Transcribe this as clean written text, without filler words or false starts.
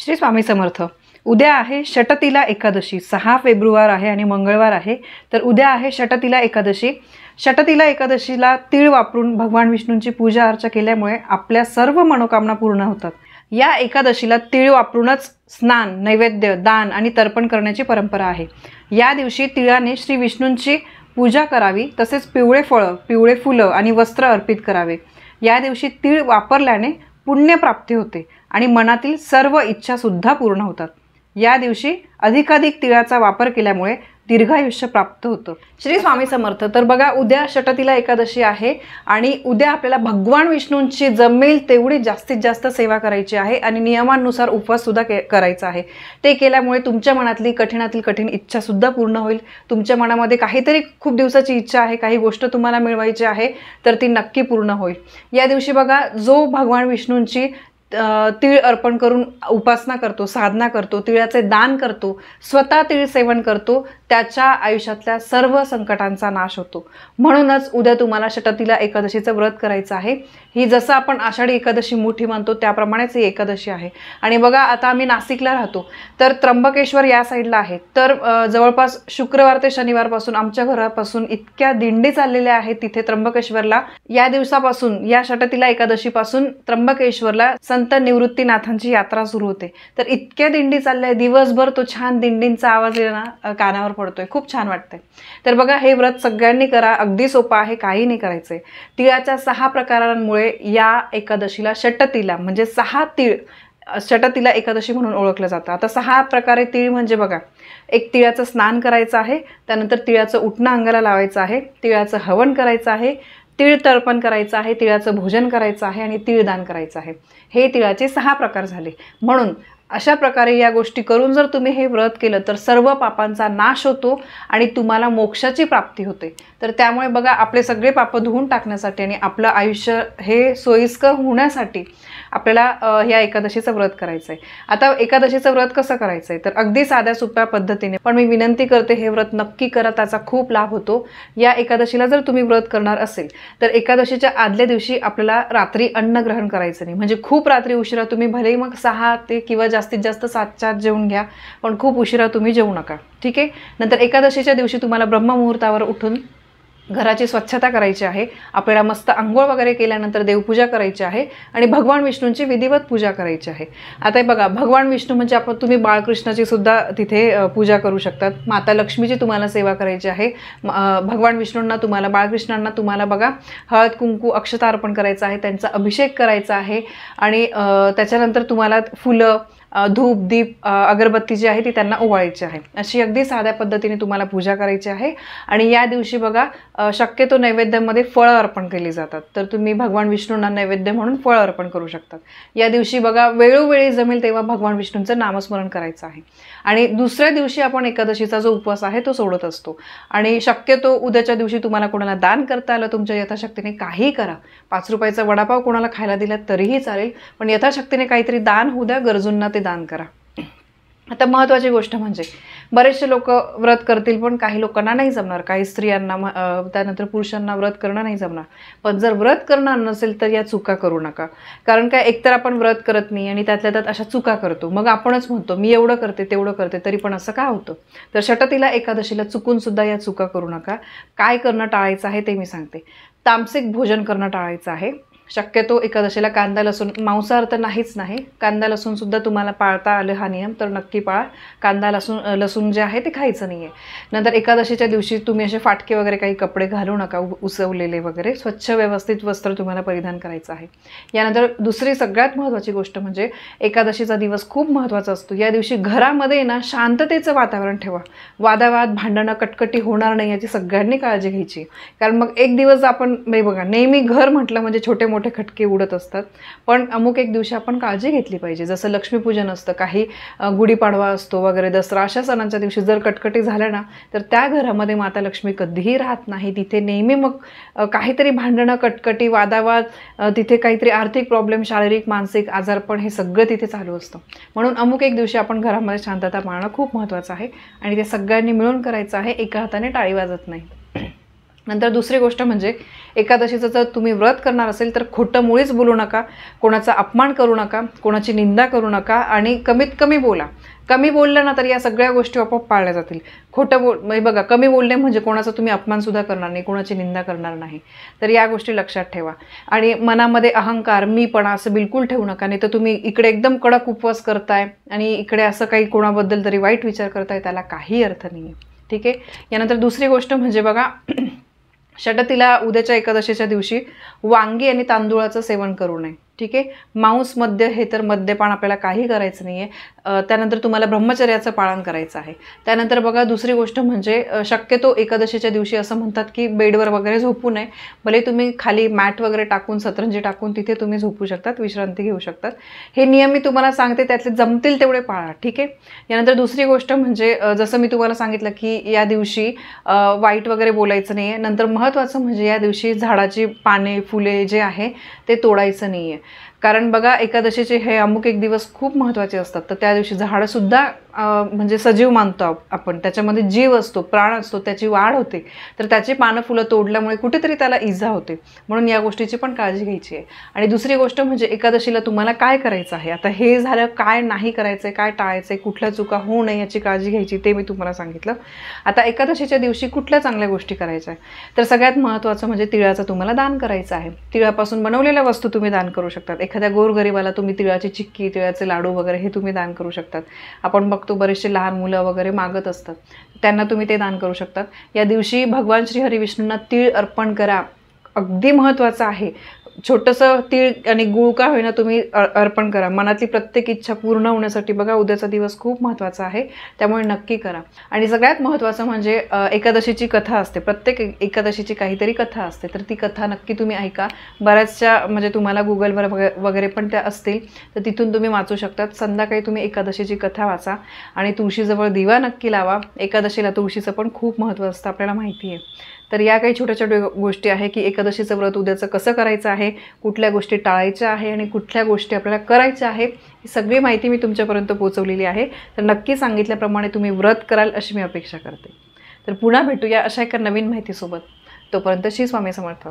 श्री स्वामी समर्थ। उद्या आहे षटतिला एकादशी, 6 फेब्रुवार आहे आणि मंगळवार आहे। तर उद्या आहे षटतिला एकादशी। षटतिला एकादशीला तीळ वापरून भगवान विष्णूंची पूजा अर्चा केल्यामुळे आपल्या सर्व मनोकामना पूर्ण होतात। या एकादशीला तीळ वापरूनच स्नान, नैवेद्य, दान आणि तर्पण करण्याची परंपरा आहे। या दिवशी तिळाने श्री विष्णूंची पूजा करावी, तसेच पिवळे फळं, पिवळे फुलं आणि वस्त्र अर्पित करावे। या दिवशी तीळ वापरल्याने पुण्य प्राप्ती होते आणि मनातील सर्व इच्छा सुद्धा पूर्ण होतात। या दिवशी अधिकाधिक तिळाचा वापर केल्यामुळे दीर्घायुष्य प्राप्त होतं। श्री स्वामी समर्थ। तर बघा, उद्या षटतिला एकादशी आहे आणि उद्या आपल्याला भगवान विष्णूंची जमेल तेवढी जास्तीत जास्त सेवा करायची आहे आणि नियमानुसार उपवास सुद्धा करायचा आहे। ते केल्यामुळे तुमच्या मनातली कठीणातील कठीण इच्छा सुद्धा पूर्ण होईल। तुमच्या मनामध्ये काहीतरी खूप दिवसाची इच्छा आहे, काही गोष्ट तुम्हाला मिळवायची आहे, तर ती नक्की पूर्ण होईल। या दिवशी बघा, जो भगवान विष्णूंची तीळ अर्पण करून उपासना करतो, साधना करतो, तिळाचे दान करतो, स्वतः तीळ सेवन करतो, त्याच्या आयुष्यातल्या सर्व संकटांचा नाश होतो। म्हणूनच उद्या तुम्हाला षटतिला एकादशीचं व्रत करायचं आहे। ही जसं आपण आषाढी एकादशी मोठी मानतो त्याप्रमाणेच ही एकादशी आहे। आणि बघा, आता आम्ही नाशिकला राहतो, तर त्र्यंबकेश्वर या साईडला आहे। तर जवळपास शुक्रवार ते शनिवारपासून आमच्या घरापासून इतक्या दिंडी चाललेल्या आहेत तिथे त्र्यंबकेश्वरला। या दिवसापासून, या षटतिला एकादशीपासून त्र्यंबकेश्वरला संत निवृत्तीनाथांची यात्रा सुरू होते। तर इतक्या दिंडी चालल्या, दिवसभर तो छान दिंडींचा आवाज येणं कानावर पडतोय, खूप छान वाटतंय। तर बघा, हे व्रत सगळ्यांनी करा, अगदी सोपं आहे, काही नाही करायचंय। तिळाच्या 6 प्रकारांमुळे या एकादशीला षटतिला म्हणजे 6 तीळ, षटतिला एकादशी म्हणून ओळखलं जातं। आता 6 प्रकारे तीळ म्हणजे बघा, एक तिळाचं स्नान करायचं आहे, त्यानंतर तिळाचं उटणं अंगाला लावायचं आहे, तिळाचं हवन करायचं आहे, तीळ तर्पण करायचं आहे, तिळाचं भोजन करायचं आहे आणि तीळदान करायचं आहे। हे तिळाचे 6 प्रकार झाले। म्हणून अशा प्रकारे या गोष्टी करून जर तुम्ही हे व्रत केलं तर सर्व पापांचा नाश होतो आणि तुम्हाला मोक्षाची प्राप्ती होते। तर त्यामुळे बघा, आपले सगळे पाप धुवून टाकण्यासाठी आणि आपलं आयुष्य हे सोयीस्कर होण्यासाठी आपल्याला या एकादशीचं व्रत करायचं आहे। आता एकादशीचं व्रत कसं करायचं आहे, तर अगदी साध्या सोप्या पद्धतीने, पण मी विनंती करते हे व्रत नक्की करा, त्याचा खूप लाभ होतो। या एकादशीला जर तुम्ही व्रत करणार असेल तर एकादशीच्या आदल्या दिवशी आपल्याला रात्री अन्न ग्रहण करायचं नाही। म्हणजे खूप रात्री उशिरा तुम्ही भलेही मग 6 ते किंवा जास्तीत जास्त 7च्या आत जेवून घ्या, पण खूप उशिरा तुम्ही जेवू नका, ठीक आहे। नंतर एकादशीच्या दिवशी तुम्हाला ब्रह्ममुहूर्तावर उठून घराची स्वच्छता करायची आहे। आपल्याला मस्त अंघोळ वगैरे केल्यानंतर देवपूजा करायची आहे आणि भगवान विष्णूंची विधिवत पूजा करायची आहे। आता हे बघा, भगवान विष्णू म्हणजे तुम्ही बाळकृष्णाची सुद्धा तिथे पूजा करू शकतात। माता लक्ष्मीची तुम्हाला सेवा करायची आहे। भगवान विष्णूंना तुम्हाला, बाळकृष्णांना तुम्हाला बघा, हळद कुंकू अक्षता अर्पण करायचं आहे, त्यांचा अभिषेक करायचा आहे आणि त्याच्यानंतर तुम्हाला फुलं, धूप, दीप, अगरबत्ती जी आहे ती त्यांना ओवाळायची आहे। अशी अगदी साध्या पद्धतीने तुम्हाला पूजा करायची आहे। आणि या दिवशी बघा, शक्यतो नैवेद्यामध्ये फळं अर्पण केली जातात, तर तुम्ही भगवान विष्णूंना नैवेद्य म्हणून फळं अर्पण करू शकतात। या दिवशी बघा, वेळोवेळी जमेल तेव्हा भगवान विष्णूंचं नामस्मरण करायचं आहे। आणि दुसऱ्या दिवशी आपण एकादशीचा जो उपवास आहे तो सोडत असतो। आणि शक्यतो उद्याच्या दिवशी तुम्हाला कोणाला दान करता आलं तुमच्या यथाशक्तीने, काही करा। 5 रुपयाचा वडापाव कोणाला खायला दिला तरीही चालेल, पण यथाशक्तीने काहीतरी दान होऊ द्या, गरजूंना ते दान करा। आता महत्त्वाची गोष्ट म्हणजे, बरेचसे लोक व्रत करतील पण काही लोकांना नाही जमणार, काही स्त्रियांना, त्यानंतर पुरुषांना व्रत करणं नाही जमणार। पण जर व्रत करणार नसेल तर या चुका करू नका। कारण काय, एकतर आपण व्रत करत नाही आणि त्यातल्या त्यात अशा चुका करतो, मग आपणच म्हणतो मी एवढं करते तेवढं करते, तरी पण असं का होतं। तर षटतिला एकादशीला चुकून सुद्धा या चुका करू नका। काय करणं टाळायचं आहे ते मी सांगते। तामसिक भोजन करणं टाळायचं आहे। शक्यतो एकादशीला कांदा लसूण, मांसाहार तर नाहीच नाही, कांदा लसूण सुद्धा तुम्हाला पाळता आलं हा नियम तर नक्की पाळा। कांदा लसूण जे आहे ते खायचं नाही आहे। नंतर एकादशीच्या दिवशी तुम्ही असे फाटके वगैरे काही कपडे घालू नका, उसवलेले वगैरे, स्वच्छ व्यवस्थित वस्त्र तुम्हाला परिधान करायचं आहे। यानंतर दुसरी सगळ्यात महत्त्वाची गोष्ट म्हणजे, एकादशीचा दिवस खूप महत्त्वाचा असतो। या दिवशी घरामध्ये ना शांततेचं वातावरण ठेवा। वादावाद, भांडणं, कटकटी होणार नाही याची सगळ्यांनी काळजी घ्यायची। कारण मग एक दिवस आपण बघा, नेहमी घर म्हटलं म्हणजे छोटे मोठे खटके उडत असतात, पण अमुक एक दिवशी आपण काळजी घेतली पाहिजे। जसं लक्ष्मीपूजन असतं, काही गुढीपाडवा असतो वगैरे, दसरा, अशा सणांच्या दिवशी जर कटकटी झाल्या ना तर त्या घरामध्ये माता लक्ष्मी कधीही राहत नाही। तिथे नेहमी मग काहीतरी भांडणं, कटकटी, वादावाद, तिथे काहीतरी आर्थिक प्रॉब्लेम, शारीरिक मानसिक आजारपण, हे सगळं तिथे चालू असतं। म्हणून अमुक एक दिवशी आपण घरामध्ये शांतता पाळणं खूप महत्त्वाचं आहे आणि ते सगळ्यांनी मिळून करायचं आहे, एका हाताने टाळी वाजत नाही। नंतर दुसरी गोष्ट म्हणजे एकादशीचं जर तुम्ही व्रत करणार असेल तर खोटं मुळीच बोलू नका, कोणाचा अपमान करू नका, कोणाची निंदा करू नका आणि कमीत कमी बोला. कमी बोललं ना तर या सगळ्या गोष्टी आपोआप पाळल्या जातील. खोटं म्हणजे बघा, कमी बोलणे म्हणजे कोणाचा तुम्ही अपमानसुद्धा करणार नाही, कोणाची निंदा करणार नाही. तर या गोष्टी लक्षात ठेवा. आणि मनामध्ये अहंकार, मीपणा असं बिलकुल ठेवू नका. नाही तर तुम्ही इकडे एकदम कडक उपवास करताय आणि इकडे असं काही कोणाबद्दल तरी वाईट विचार करताय, त्याला काही अर्थ नाही आहे. ठीक आहे. यानंतर दुसरी गोष्ट म्हणजे बघा, षटतिला उद्याच्या एकादशीच्या दिवशी वांगी आणि तांदूळाचं सेवन करू नये. ठीक आहे. मांस, मद्य हे तर मद्यपान आपल्याला काही करायचं नाही आहे. त्यानंतर तुम्हाला ब्रह्मचर्याचं पालन करायचं आहे. त्यानंतर बघा दुसरी गोष्ट म्हणजे शक्यतो एकादशीच्या दिवशी असं म्हणतात की बेडवर वगैरे झोपू नये. भले तुम्ही खाली मॅट वगैरे टाकून, सतरंजी टाकून तिथे तुम्ही झोपू शकतात, विश्रांती घेऊ शकतात. हे नियम मी तुम्हाला सांगते, त्यातले जमतील तेवढे पाळा. ठीक आहे. यानंतर दुसरी गोष्ट म्हणजे जसं मी तुम्हाला सांगितलं की या दिवशी वाईट वगैरे बोलायचं नाही आहे. नंतर महत्त्वाचं म्हणजे या दिवशी झाडाची पाने, फुले जे आहे ते तोडायचं नाही आहे. कारण बघा, एकादशीचे हे अमुक एक दिवस खूप महत्त्वाचे असतात. तर त्या दिवशी झाडंसुद्धा म्हणजे सजीव मानतो आपण, त्याच्यामध्ये जीव असतो, प्राण असतो, त्याची वाढ होते. तर त्याची पानं फुलं तोडल्यामुळे कुठेतरी त्याला इजा होते. म्हणून या गोष्टीची पण काळजी घ्यायची आहे. आणि दुसरी गोष्ट म्हणजे एकादशीला तुम्हाला काय करायचं आहे. आता हे झालं, काय नाही करायचं आहे, काय टाळायचं आहे, कुठल्या चुका होऊ नये याची काळजी घ्यायची, ते मी तुम्हाला सांगितलं. आता एकादशीच्या दिवशी कुठल्या चांगल्या गोष्टी करायच्या आहे, तर सगळ्यात महत्त्वाचं म्हणजे तिळाचं तुम्हाला दान करायचं आहे. तिळापासून बनवलेल्या वस्तू तुम्ही दान करू शकतात. एखाद्या गोरगरिबाला तुम्ही तिळाची चिक्की, तिळाचे लाडू वगैरे हे तुम्ही दान करू शकतात. आपण बघतो बरेचसे लहान मुलं वगैरे मागत असतात, त्यांना तुम्ही ते दान करू शकतात. या दिवशी भगवान श्री हरी विष्णूंना तीळ अर्पण करा. अगदी महत्त्वाचं आहे. छोटंसं तीळ आणि गुळ का होईना तुम्ही अर्पण करा. मनातली प्रत्येक इच्छा पूर्ण होण्यासाठी बघा, उद्याचा दिवस खूप महत्त्वाचा आहे, त्यामुळे नक्की करा. आणि सगळ्यात महत्त्वाचं म्हणजे एकादशीची कथा असते. प्रत्येक एकादशीची काहीतरी कथा असते, तर ती कथा नक्की तुम्ही ऐका. बऱ्याचशा म्हणजे तुम्हाला गुगलवर वगैरे पण त्या असतील, तर तिथून तुम्ही वाचू शकतात. संध्याकाळी तुम्ही एकादशीची कथा वाचा आणि तुळशीजवळ दिवा नक्की लावा. एकादशीला तुळशीचं पण खूप महत्त्व असतं, आपल्याला माहिती आहे. तर या काही छोट्या छोट्या गोष्टी आहे की एकादशीचं व्रत उद्याचं कसं करायचं आहे, कुठल्या गोष्टी टाळायच्या आहे आणि कुठल्या गोष्टी आपल्याला करायच्या आहे, ही सगळी माहिती मी तुमच्यापर्यंत पोहोचवलेली आहे. तर नक्की सांगितल्याप्रमाणे तुम्ही व्रत कराल अशी मी अपेक्षा करते. तर पुन्हा भेटूया अशा एका नवीन माहितीसोबत. तोपर्यंत श्री स्वामी समर्थ.